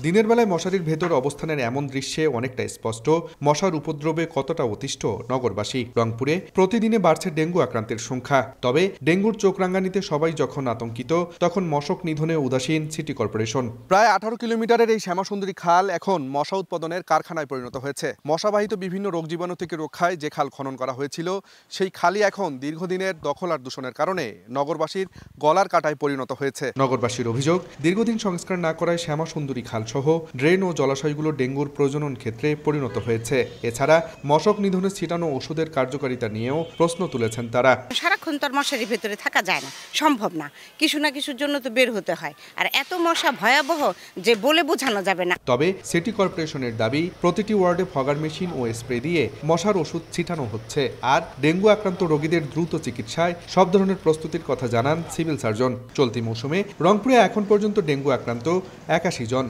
দিনের বেলায় মশারির ভেতর অবস্থানের এমন দৃশ্যে অনেকটা স্পষ্ট মশার উপদ্রবে কতটা অতিষ্ঠ নগরবাসী। রংপুরে প্রতিদিনে বাড়ছে ডেঙ্গু আক্রান্তের সংখ্যা। তবে ডেঙ্গুর চোখ রাঙানিতে সবাই যখন আতঙ্কিত, তখন মশক নিধনে উদাসীন সিটি কর্পোরেশন। প্রায় 18 কিলোমিটারের এই শ্যামাসুন্দরী খাল এখন মশা উৎপাদনের কারখানায় পরিণত হয়েছে। মশাবাহিত বিভিন্ন রোগ জীবাণু থেকে রক্ষায় যে খাল খনন করা হয়েছিল, সেই খালই এখন দীর্ঘদিনের দখল আর দূষণের কারণে নগরবাসীর গলার কাটায় পরিণত হয়েছে। নগরবাসীর অভিযোগ, দীর্ঘদিন সংস্কার না করায় শ্যামাসুন্দরী খাল সহ ড্রেন ও জলাশয়গুলো ডেঙ্গুর প্রজনন ক্ষেত্রে পরিণত হয়েছে। এছাড়া মশক নিধনে ছিটানো ওষুধের কার্যকারিতা নিয়েও প্রশ্ন তুলেছেন তারা। সারাক্ষণ তো মশারির ভেতরে থাকা যায় না, সম্ভব না, কিছু না কিছুর জন্য তো বের হতে হয়। আর এত মশা ভয়াবহ যে বলে বোঝানো যাবে না। তবে সিটি কর্পোরেশনের দাবি, প্রতিটি ওয়ার্ডে ফগার মেশিন ও স্প্রে দিয়ে মশার ওষুধ ছিটানো হচ্ছে। আর ডেঙ্গু আক্রান্ত রোগীদের দ্রুত চিকিৎসায় সব ধরনের প্রস্তুতির কথা জানান সিভিল সার্জন। চলতি মৌসুমে রংপুরে এখন পর্যন্ত ডেঙ্গু আক্রান্ত 81 জন।